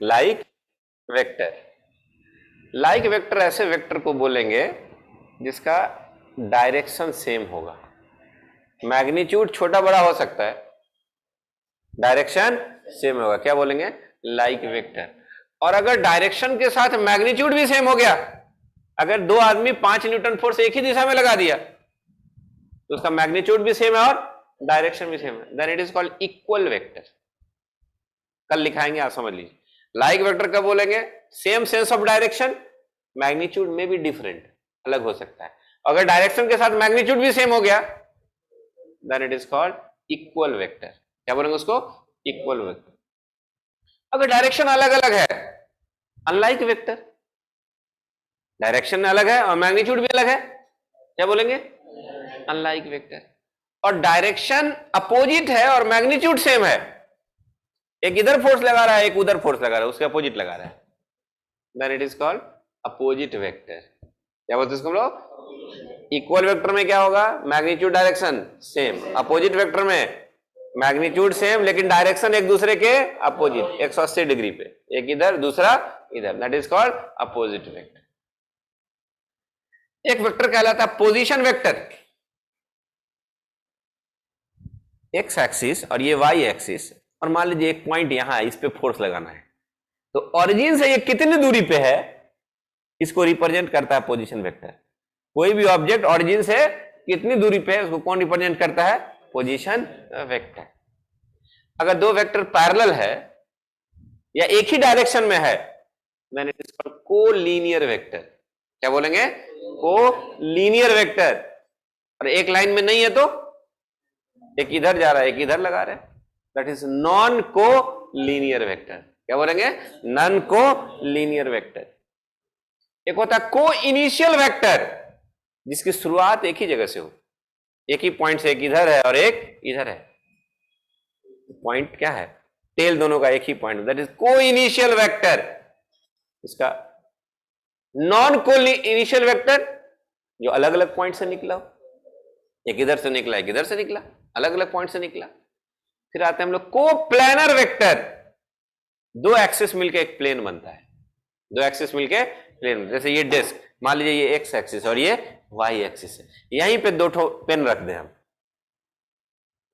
Like vector. Like vector ऐसे vector को बोलेंगे जिसका डायरेक्शन सेम होगा। मैग्नीट्यूड छोटा बड़ा हो सकता है, डायरेक्शन सेम होगा, क्या बोलेंगे? Like vector. और अगर डायरेक्शन के साथ मैग्नीट्यूड भी सेम हो गया, अगर दो आदमी 5 न्यूटन फोर्स एक ही दिशा में लगा दिया तो उसका मैग्नीट्यूड भी सेम है और डायरेक्शन भी सेम है, then it is called equal vector. कल लिखाएंगे, आप समझ लीजिए। लाइक वेक्टर कब बोलेंगे? Same sense of direction, magnitude में भी डिफरेंट, अलग हो सकता है। अगर डायरेक्शन के साथ मैग्नीट्यूड भी सेम हो गया then it is called equal vector. क्या बोलेंगे उसको? Equal vector. अगर डायरेक्शन अलग अलग है, अनलाइक वेक्टर। डायरेक्शन अलग है और मैग्नीट्यूड भी अलग है, क्या बोलेंगे? Unlike vector. और डायरेक्शन अपोजिट है और मैग्नीट्यूड सेम है, एक इधर फोर्स लगा रहा है एक उधर फोर्स लगा रहा है, उसके अपोजिट लगा रहा है, then it is called opposite vector. क्या बोलते हैं इसको हम लोग? इक्वल वेक्टर में क्या होगा? Magnitude direction same, opposite vector में मैग्नीट्यूड सेम लेकिन डायरेक्शन एक दूसरे के अपोजिट 180 डिग्री पे, एक इधर दूसरा इधर, that is called opposite vector. एक वेक्टर कहलाता है पोजीशन वेक्टर, एक्स एक्सिस और ये वाई एक्सिस, और मान लीजिए एक पॉइंट यहां है, इस पे फोर्स लगाना है, तो ओरिजिन से ये कितनी दूरी पे है इसको रिप्रेजेंट करता है पोजीशन वेक्टर। कोई भी ऑब्जेक्ट ओरिजिन से कितनी दूरी पे है उसको कौन रिप्रेजेंट करता है? Position vector. अगर दो वेक्टर पैरेलल है या एक ही डायरेक्शन में है then it is called collinear vector. क्या बोलेंगे? Collinear vector. और एक लाइन में नहीं है तो एक इधर जा रहा है एक इधर लगा रहे हैं, that is non collinear vector. क्या बोलेंगे? Non collinear vector. एक होता है को इनिशियल वेक्टर, जिसकी शुरुआत एक ही जगह से हो, एक ही पॉइंट से, एक इधर है और एक इधर है, पॉइंट क्या है? टेल दोनों का एक ही पॉइंट, दैट इज को इनिशियल वेक्टर। इसका नॉन को इनिशियल वेक्टर जो अलग अलग पॉइंट से निकला, एक इधर से निकला एक इधर से निकला, अलग अलग पॉइंट से निकला। फिर आते हैं हम लोग को प्लेनर वेक्टर, दो एक्सिस मिलके एक प्लेन बनता है, दो एक्सिस मिलके प्लेन, जैसे ये डिस्क, मान लीजिए ये एक्स एक्सिस और ये वाई एक्सिस है, यहीं पे दो ठो पेन रख दें हम,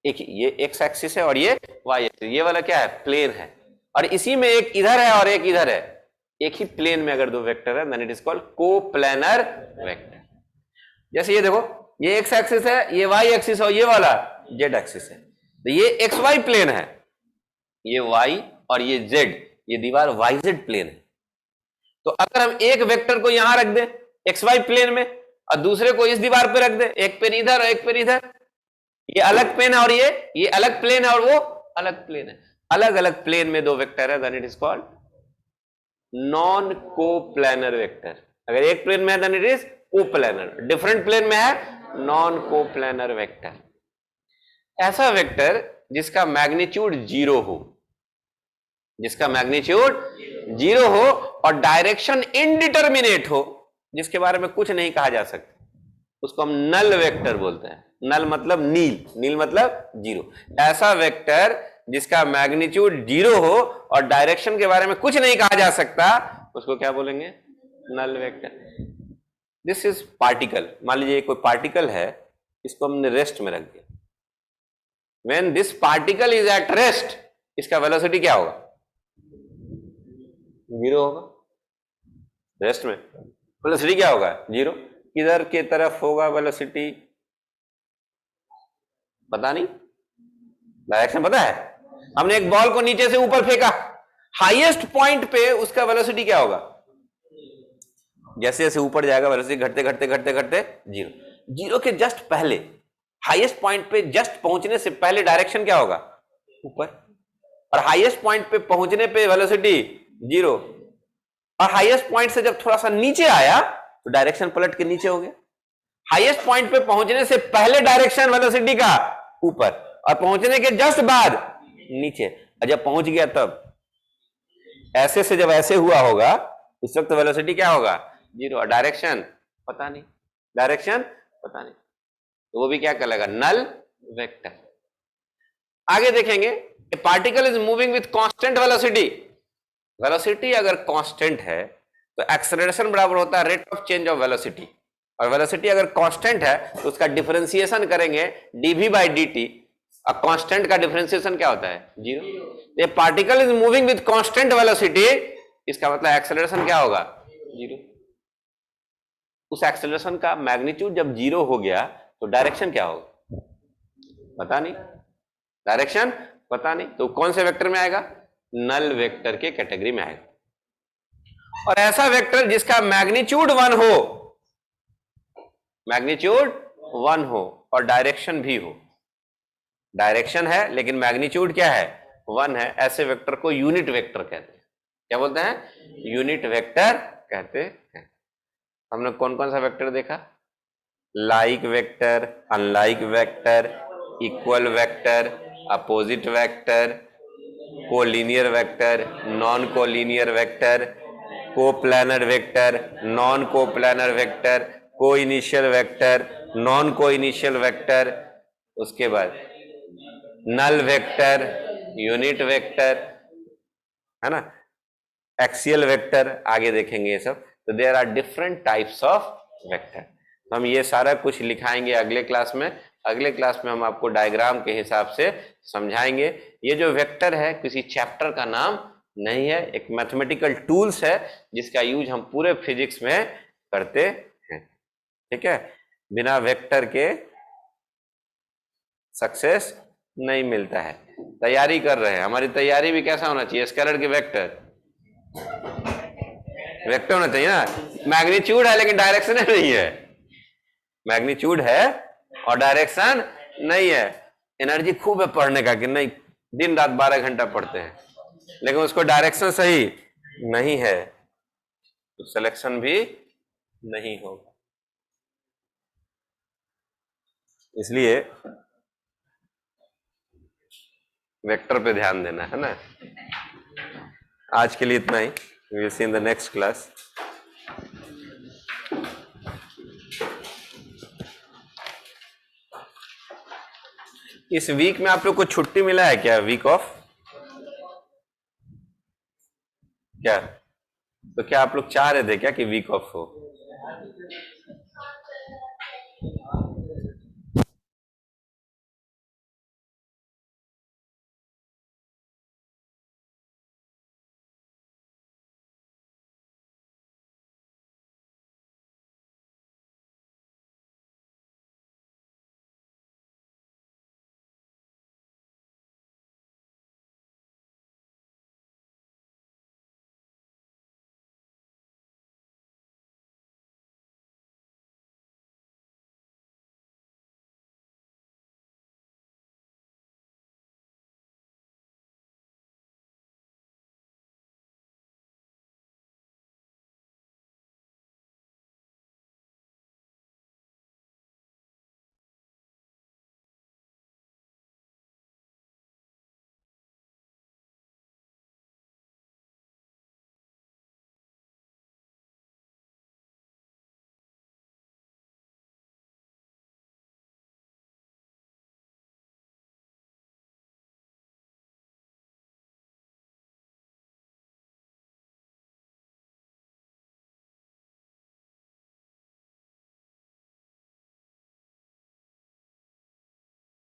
एक ये एक्स एक्सिस है और ये वाई एक्सिस, ये वाला क्या है? प्लेन है, और इसी में एक इधर है और एक इधर है, एक ही प्लेन में अगर दो वेक्टर है then it is called coplanar vector. जैसे ये देखो, ये एक्स एक्सिस है, ये वाई एक्सिस और ये वाला जेड एक्सिस है, तो ये एक्स वाई प्लेन है, ये वाई और ये जेड, ये दीवार वाई जेड प्लेन है। तो अगर हम एक वेक्टर को यहां रख दें एक्स वाई प्लेन में और दूसरे को इस दीवार पे रख दें, एक पेन इधर और एक पेन इधर, ये अलग पेन है और ये अलग प्लेन है और वो अलग प्लेन है, अलग अलग प्लेन में दो वेक्टर है, then it is called non coplanar vector. अगर एक प्लेन में है then it is coplanar, different plane में है नॉन कोप्लेनर वेक्टर। ऐसा वेक्टर जिसका मैग्नीट्यूड 0 हो, जिसका मैग्नीट्यूड 0 हो और डायरेक्शन इनडिटरमिनेट हो, जिसके बारे में कुछ नहीं कहा जा सकता, उसको हम नल वेक्टर बोलते हैं। नल मतलब नील, नील मतलब 0। ऐसा वेक्टर जिसका मैग्नीट्यूड 0 हो और डायरेक्शन के बारे में कुछ नहीं कहा जा सकता, उसको क्या बोलेंगे? Null vector. This is particle, मान लीजिए कोई पार्टिकल है, इसको हमने रेस्ट में रख दिया, when this particle is at rest, इसका वेलोसिटी क्या होगा? 0 होगा। रेस्ट में वेलोसिटी क्या होगा? 0। किधर के तरफ होगा वेलोसिटी? पता नहीं, डायरेक्शन पता है? हमने एक बॉल को नीचे से ऊपर फेंका, हाईएस्ट पॉइंट पे उसका वेलोसिटी क्या होगा? जैसे जैसे ऊपर जाएगा वेलोसिटी घटते घटते घटते घटते 0। 0 के जस्ट पहले, हाईएस्ट पॉइंट पे जस्ट पहुंचने से पहले डायरेक्शन क्या होगा? ऊपर। और हाईएस्ट पॉइंट पे पहुंचने पे वेलोसिटी 0, और हाईएस्ट पॉइंट से जब थोड़ा सा नीचे आया तो डायरेक्शन पलट के नीचे हो गया। हाईएस्ट पॉइंट पे पहुंचने से पहले डायरेक्शन वेलोसिटी का ऊपर, और पहुंचने के जस्ट बाद नीचे, और जब पहुंच गया तब ऐसे से जब ऐसे हुआ होगा उस वक्त वेलोसिटी क्या होगा? 0। और डायरेक्शन पता नहीं, डायरेक्शन पता नहीं, तो वो भी क्या कहलाएगा? Null vector. आगे देखेंगे, a particle is moving with constant velocity, velocity अगर कांस्टेंट है तो एक्सेलरेशन बराबर होता है rate of change of velocity, और वेलोसिटी अगर कांस्टेंट है तो उसका डिफरेंशिएशन करेंगे dv बाई dt। अब कांस्टेंट का डिफरेंशिएशन क्या होता है? जीरो। ये particle is moving with constant velocity, इसका मतलब एक्सेलरेशन क्या होगा? जीरो। उस एक्सेलरेशन का मैग्नीट्यूड जब जीरो हो गया तो डायरेक्शन क्या होगा? पता नहीं, डायरेक्शन पता नहीं, तो कौन से वेक्टर में आएगा? नल वेक्टर के कैटेगरी में आएगा। और ऐसा वेक्टर जिसका मैग्नीट्यूड 1 हो, मैग्नीट्यूड 1 हो और डायरेक्शन भी हो, डायरेक्शन है लेकिन मैग्नीट्यूड क्या है? 1 है, ऐसे वेक्टर को यूनिट वेक्टर कहते हैं। क्या बोलते हैं? यूनिट वेक्टर कहते हैं। हमने कौन कौन सा वेक्टर देखा? Like vector, unlike vector, equal vector, opposite vector, collinear vector, non collinear vector, coplanar vector, non coplanar vector, को इनिशियल वेक्टर, नॉन को इनिशियल वेक्टर, उसके बाद नल वेक्टर, यूनिट वेक्टर, है ना, एक्सियल वेक्टर, आगे देखेंगे ये सब। तो there are different types of vector. तो हम ये सारा कुछ लिखाएंगे अगले क्लास में। अगले क्लास में हम आपको डायग्राम के हिसाब से समझाएंगे। ये जो वेक्टर है किसी चैप्टर का नाम नहीं है, एक मैथमेटिकल टूल्स है जिसका यूज हम पूरे फिजिक्स में करते हैं। ठीक है, बिना वेक्टर के सक्सेस नहीं मिलता है। तैयारी कर रहे हैं, हमारी तैयारी भी कैसा होना चाहिए? स्केलर के वेक्टर, वेक्टर होना चाहिए ना। मैग्नीट्यूड है लेकिन डायरेक्शन नहीं है, मैग्नीट्यूड है और डायरेक्शन नहीं है। एनर्जी खूब है पढ़ने का कि नहीं, दिन रात 12 घंटा पढ़ते हैं, लेकिन उसको डायरेक्शन सही नहीं है तो सिलेक्शन भी नहीं होगा। इसलिए वेक्टर पे ध्यान देना है ना। आज के लिए इतना ही, we will see in the next class. इस वीक में आप लोग को छुट्टी मिला है क्या? वीक ऑफ क्या? तो क्या आप लोग चाह रहे थे क्या कि वीक ऑफ हो?